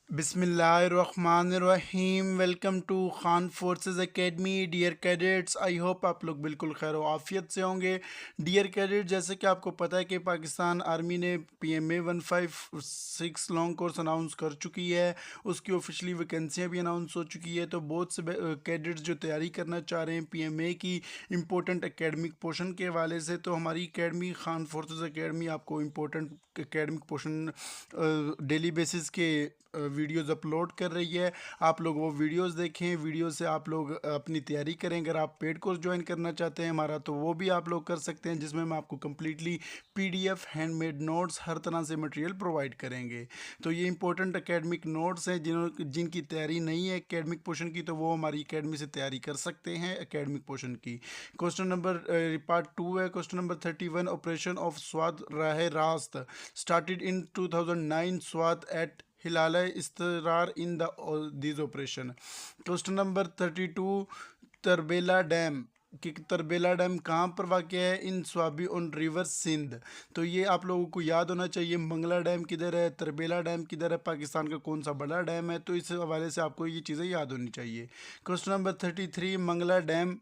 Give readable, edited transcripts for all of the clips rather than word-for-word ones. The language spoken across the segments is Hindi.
बिस्मिल्लाहिर्रहमानिर्रहीम। Welcome to Khan forces academy. Dear cadets, I hope आप लोग बिल्कुल खैर आफियत से होंगे। डियर कैडेट, जैसे कि आपको पता है कि पाकिस्तान आर्मी ने PMA 156 लॉन्ग कोर्स अनाउंस कर चुकी है। उसकी ऑफिशियली वैकेंसियाँ भी अनाउंस हो चुकी है। तो बहुत से कैडेट्स जो तैयारी करना चाह रहे हैं PMA की इम्पोर्टेंट एकेडमिक पोर्शन के हवाले से, तो हमारी एकेडमी खान फोर्सेस एकेडमी आपको important academic portion daily basis के वीडियोस अपलोड कर रही है। आप लोग वो वीडियोस देखें, वीडियो से आप लोग अपनी तैयारी करें। अगर आप पेड कोर्स ज्वाइन करना चाहते हैं हमारा, तो वो भी आप लोग कर सकते हैं, जिसमें हम आपको कम्प्लीटली PDF हैंडमेड नोट्स हर तरह से मटेरियल प्रोवाइड करेंगे। तो ये इंपॉर्टेंट एकेडमिक नोट्स हैं, जिनकी तैयारी नहीं है एकेडमिक पोर्शन की, तो वो हमारी एकेडमी से तैयारी कर सकते हैं एकेडमिक पोर्शन की। क्वेश्चन नंबर पार्ट 2 है। Question number 31, operation of Swat राह रास्त started in 2009 SWAT at Hilala Istarar in the these operation. Question number 32, Tarbela dam कि तरबेला डैम कहाँ पर वाक़ है? इन स्वाबी ऑन रिवर सिंध। तो ये आप लोगों को याद होना चाहिए। मंगला डैम किधर है, तरबेला डैम किधर है, पाकिस्तान का कौन सा बड़ा डैम है, तो इस हवाले से आपको ये चीज़ें याद होनी चाहिए। Question number 33, Mangla dam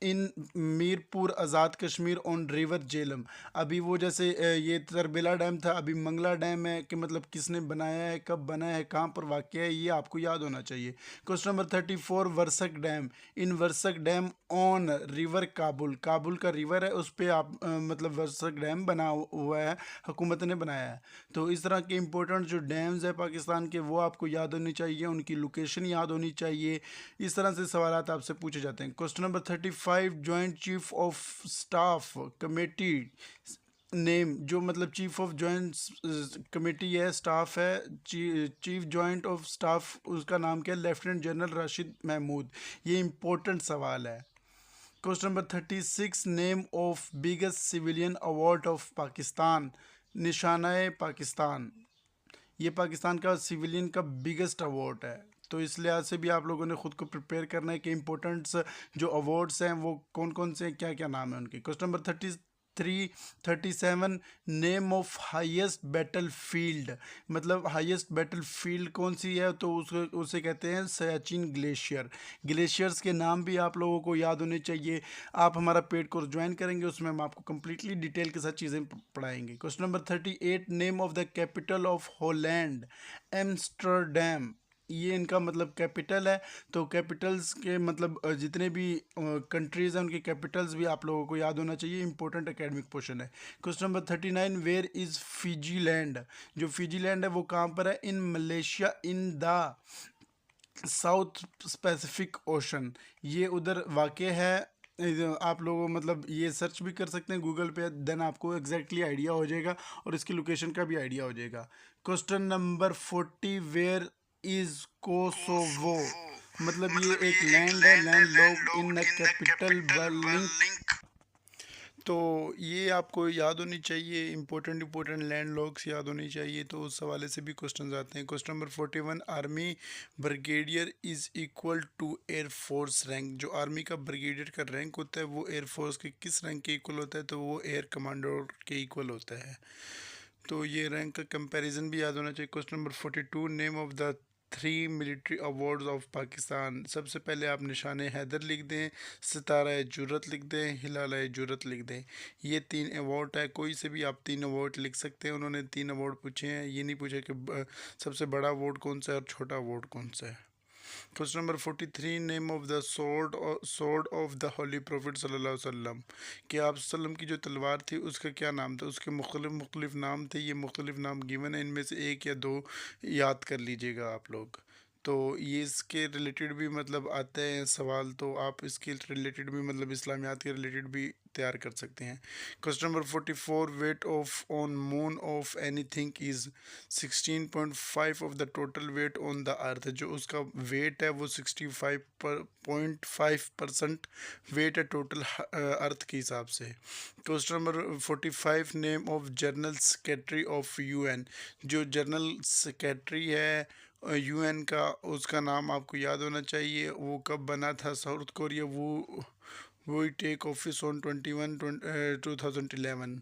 in Mirpur Azad Kashmir on river Jhelum. अभी वो जैसे ये तरबेला डैम था, अभी मंगला डैम है, कि मतलब किसने बनाया है, कब बनाया है, कहाँ पर वाक़ है, ये आपको याद होना चाहिए। Question number 34, Warsak dam in Warsak dam on river Kabul. Kabul का रिवर है, उस पर आप मतलब वर्सक डैम बना हुआ है, हुकूमत ने बनाया है। तो इस तरह के इंपॉर्टेंट जो डैम्स है पाकिस्तान के, वो आपको याद होनी चाहिए, उनकी लोकेशन याद होनी चाहिए। इस तरह से सवाल आपसे पूछे जाते हैं। Question number 35, joint chief of staff committee name. जो मतलब चीफ ऑफ जॉइंट कमेटी है, स्टाफ है, चीफ जॉइंट ऑफ स्टाफ, उसका नाम क्या है? Lieutenant general Rashid Mahmood. ये इंपॉर्टेंट सवाल है। Question number 36, name of biggest civilian award of Pakistan. निशाना पाकिस्तान, ये पाकिस्तान का सिविलियन का बिगेस्ट अवार्ड है। तो इस लिहाज से भी आप लोगों ने खुद को प्रिपेयर करना है कि इम्पोर्टेंट्स जो अवार्ड्स हैं वो कौन कौन से हैं, क्या क्या नाम है उनके। Question number 37, name of highest battle field. मतलब हाईएस्ट बैटल फील्ड कौन सी है? तो उसे कहते हैं सियाचिन ग्लेशियर। ग्लेशियर्स के नाम भी आप लोगों को याद होने चाहिए। आप हमारा पेड कोर्स ज्वाइन करेंगे, उसमें हम आपको कंप्लीटली डिटेल के साथ चीज़ें पढ़ाएंगे। Question number 38, name of the capital of Holland. Amsterdam, ये इनका मतलब कैपिटल है। तो कैपिटल्स के मतलब जितने भी कंट्रीज़ हैं उनके कैपिटल्स भी आप लोगों को याद होना चाहिए। इंपॉर्टेंट एकेडमिक क्वेश्चन है। Question number 39, where is Fiji land. जो फिजी लैंड है वो कहाँ पर है? In Malaysia in the South Pacific Ocean. ये उधर वाक़ है। आप लोग मतलब ये सर्च भी कर सकते हैं गूगल पे, देन आपको एग्जैक्टली आइडिया हो जाएगा और इसकी लोकेशन का भी आइडिया हो जाएगा। Question number 40, where is Kosovo. मतलब ये एक लैंड है, landlocked in the capital Berlin. तो ये आपको याद होनी चाहिए, इंपॉर्टेंट लैंड लॉक्स याद होनी चाहिए। तो उस हवाले से भी क्वेश्चन आते हैं। Question number 41, army brigadier is equal to air force rank. जो आर्मी का ब्रिगेडियर का रैंक होता है वो एयर फोर्स के किस रैंक के इक्वल होता है? तो वो एयर कमांडर के इक्वल होता है। तो ये रैंक का कंपैरिजन भी याद होना चाहिए। Question number 42, name of the 3 military awards of Pakistan. सबसे पहले आप निशान हैदर लिख दें, सितारा जुर्रत लिख दें, हिलाल जुर्रत लिख दें। ये 3 अवार्ड है, कोई से भी आप 3 अवार्ड लिख सकते हैं। उन्होंने 3 अवार्ड पूछे हैं, ये नहीं पूछा कि सबसे बड़ा अवार्ड कौन सा है और छोटा अवार्ड कौन सा है। Question number 43, name of the sword of the holy prophet सल्लल्लाहु अलैहि वसल्लम। कि आप सल्लम की जो तलवार थी उसका क्या नाम था? उसके मुख्तलिफ नाम थे। ये मुख्तलिफ नाम गिवन है, इनमें से एक या दो याद कर लीजिएगा आप लोग। तो ये इसके रिलेटेड भी मतलब आते हैं सवाल, तो आप इसके रिलेटेड भी मतलब इस्लामियात के रिलेटेड भी तैयार कर सकते हैं। Question number 44, weight of on moon of anything is 16.5 of the total weight on the earth. जो उसका वेट है वो 65.5% वेट है टोटल अर्थ के हिसाब से। Question number 45, name of general secretary of UN। जो जनरल सेक्रेटरी है UN का, उसका नाम आपको याद होना चाहिए। वो कब बना था? साउथ कोरिया वही टेक ऑफिस ऑन 21/2011।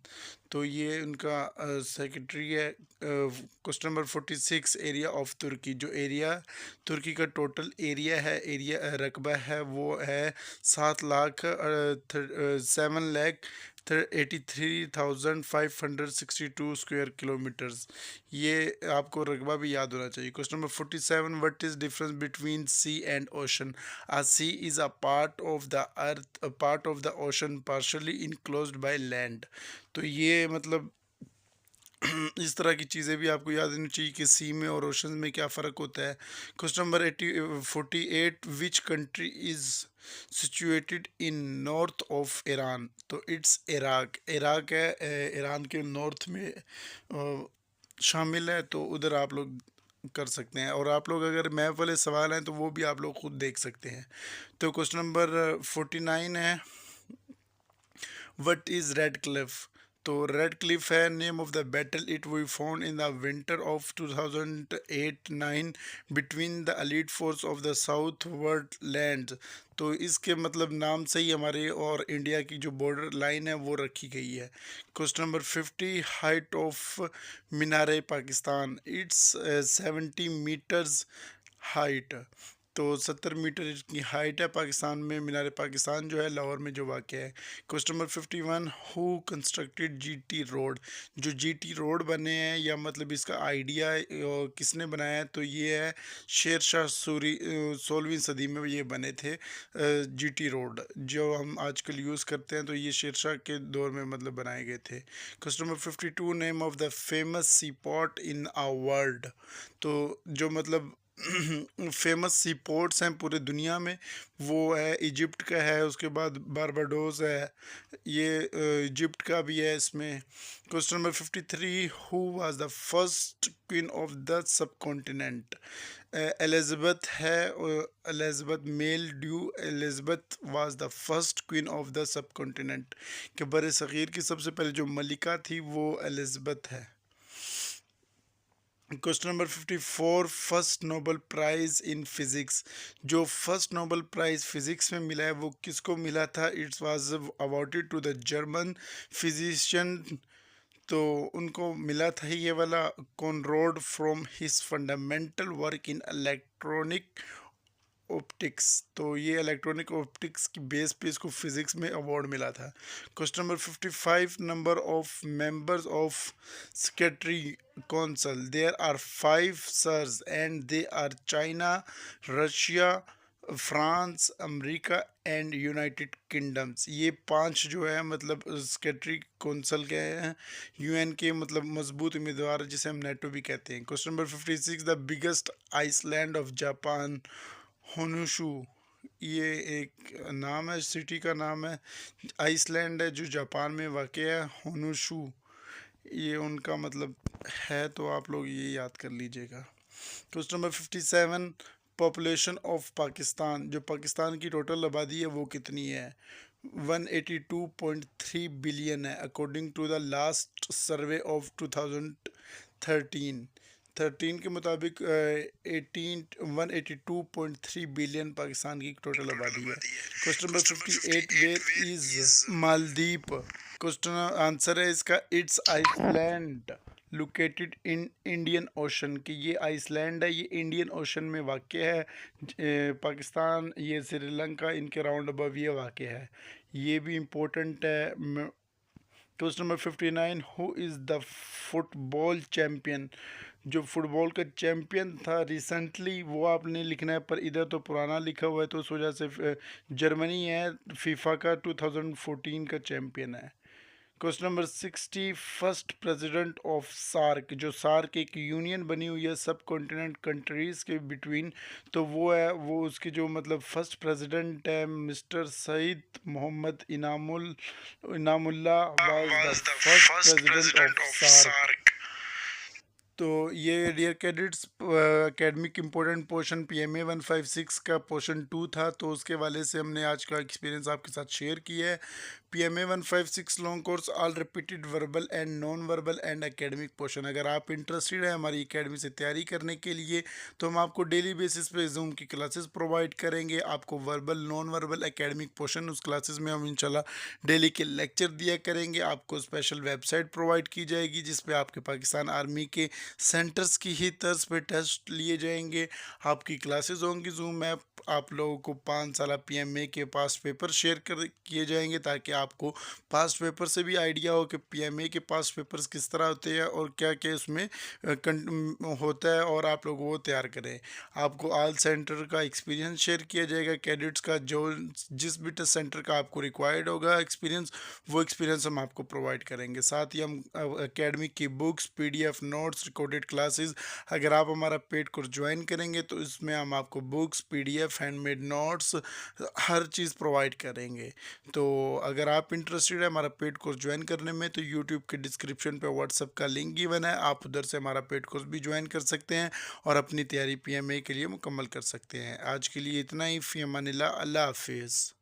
तो ये उनका सेक्रेटरी है। क्वेश्चन नंबर 46, एरिया ऑफ तुर्की। जो एरिया तुर्की का टोटल एरिया है, एरिया रकबा है, वो है 7,83,562 स्क्वायर किलोमीटर्स। ये आपको रकबा भी याद होना चाहिए। Question number 47, what is difference between sea and ocean? A sea is a part of the earth, a part of the ocean partially enclosed by land। तो ये मतलब इस तरह की चीज़ें भी आपको याद होनी चाहिए कि सी में और ओशन में क्या फ़र्क होता है। Question number 48, which country is situated in north of Iran? तो इट्स इराक। इराक है ईरान के नॉर्थ में शामिल है, तो उधर आप लोग कर सकते हैं। और आप लोग अगर मैप वाले सवाल हैं तो वो भी आप लोग खुद देख सकते हैं। तो क्वेश्चन नंबर 49 है, व्हाट इज़ रेड क्लिफ? तो रेड क्लिफ है name of the battle it we found in the winter of 2008-9 between the elite force of the south world land. तो इसके मतलब नाम से ही हमारे और इंडिया की जो बॉर्डर लाइन है वो रखी गई है। Question number 50, height of Minar Pakistan? It's 70 meters height. तो 70 मीटर की हाइट है पाकिस्तान में। मीनार पाकिस्तान जो है लाहौर में जो वाक़ है। Question number 51, who constructed GT road? जो जीटी रोड बने हैं या मतलब इसका आइडिया किसने बनाया है? तो ये है शेर शाह सूरी। 16वीं सदी में ये बने थे जीटी रोड जो हम आजकल यूज़ करते हैं। तो ये शेर शाह के दौर में मतलब बनाए गए थे। Question number 52, name of the famous sea port in a world? तो जो मतलब फेमस सी पोर्ट्स हैं पूरे दुनिया में, वो है इजिप्ट का है, उसके बाद बारबाडोस है, ये इजिप्ट का भी है इसमें। Question number 53, who was the first queen of the subcontinent? Elizabeth है, एलिज़ाबेथ मेल ड्यू Elizabeth was the first queen of the subcontinent. कि बर सग़ीर की सबसे पहले जो मलिका थी वो एलिज़ाबेथ है। Question number 54, first Nobel prize in physics? जो फर्स्ट नोबल प्राइज़ फिज़िक्स में मिला है वो किसको मिला था? It's was awarded to the German physician. तो उनको मिला था ये वाला Konrad from his fundamental work in electronic optics. तो ये इलेक्ट्रॉनिक ऑप्टिक्स की बेस पे इसको फिजिक्स में अवार्ड मिला था। Question number 55, number of members of secretary council? There are 5 sirs and they are China, Russia, France, America and United Kingdoms. ये 5 जो है मतलब सेक्रेटरी काउंसिल के हैं, यूएन के मतलब मजबूत उम्मीदवार जिसे हम नेटो भी कहते हैं। Question number 56, the biggest island of Japan? Honshu. ये एक नाम है, सिटी का नाम है, आइसलैंड है जो जापान में वाक़ है, होनशू। ये उनका मतलब है, तो आप लोग ये याद कर लीजिएगा। Question number 57, population of Pakistan? जो पाकिस्तान की टोटल आबादी है वो कितनी है? 182.3 बिलियन है according to the last survey of 2013 के मुताबिक 182.3 बिलियन पाकिस्तान की टोटल आबादी है। Question number 58, where is Maldives? Question answer है इसका it's island located in Indian Ocean. कि ये आइसलैंड है, ये इंडियन ओशन में वाक़ है। पाकिस्तान, ये श्रीलंका, इनके राउंड अबव ये वाक़ है। ये भी इम्पोर्टेंट है। Question number 59, who is the football champion? जो फुटबॉल का चैम्पियन था रिसेंटली वो आपने लिखना है, पर इधर तो पुराना लिखा हुआ है, तो उस वजह से जर्मनी है, फीफा का 2014 का चैम्पियन है। Question number 60, first president of SAARC? जो सार्क एक यूनियन बनी हुई है सब कॉन्टिनेंट कंट्रीज़ के बिटवीन, तो वो है, वो उसके जो मतलब फर्स्ट प्रेसिडेंट है mister Syed Mohammad Inamullah was the first president of SAARC. तो ये dear cadets academic important portion PMA 156 का पोर्शन 2 था, तो उसके वाले से हमने आज का एक्सपीरियंस आपके साथ शेयर किया है। PMA 156 long course all repeated verbal and non verbal and academic portion. अगर आप इंटरेस्टेड है हमारी एकेडमी से तैयारी करने के लिए तो हम आपको डेली बेसिस पे जूम की क्लासेस प्रोवाइड करेंगे। आपको verbal non verbal academic portion उस क्लासेस में हम इंशाल्लाह डेली के लेक्चर दिया करेंगे। आपको स्पेशल वेबसाइट प्रोवाइड की जाएगी जिस पे आपके पाकिस्तान आर्मी के सेंटर्स की ही तर्ज पे टेस्ट लिए जाएंगे। आपकी क्लासेस होंगी जूम ऐप। आप लोगों को 5 साल PMA के पास्ट पेपर शेयर कर किए जाएंगे ताकि आपको पास्ट पेपर से भी आइडिया हो कि PMA के पास्ट पेपर्स किस तरह होते हैं और क्या क्या उसमें होता है और आप लोग वो तैयार करें। आपको ऑल सेंटर का एक्सपीरियंस शेयर किया जाएगा कैडेट्स का। जो जिस भी टेस्ट सेंटर का आपको रिक्वायर्ड होगा एक्सपीरियंस, वो एक्सपीरियंस हम आपको प्रोवाइड करेंगे। साथ ही हम एकेडमिक की books, PDF notes, recorded classes, अगर आप हमारा पेड कोर्स ज्वाइन करेंगे तो इसमें हम आपको बुक्स, PDF, हैंडमेड नोट्स, हर चीज़ प्रोवाइड करेंगे। तो अगर आप इंटरेस्टेड है हमारा पेड कोर्स ज्वाइन करने में तो यूट्यूब के डिस्क्रिप्शन पे व्हाट्सएप का लिंक गिवन है, आप उधर से हमारा पेड कोर्स भी ज्वाइन कर सकते हैं और अपनी तैयारी PMA के लिए मुकम्मल कर सकते हैं। आज के लिए इतना ही। फ़ी अमानिल्लाह, अल्लाह हाफिज़।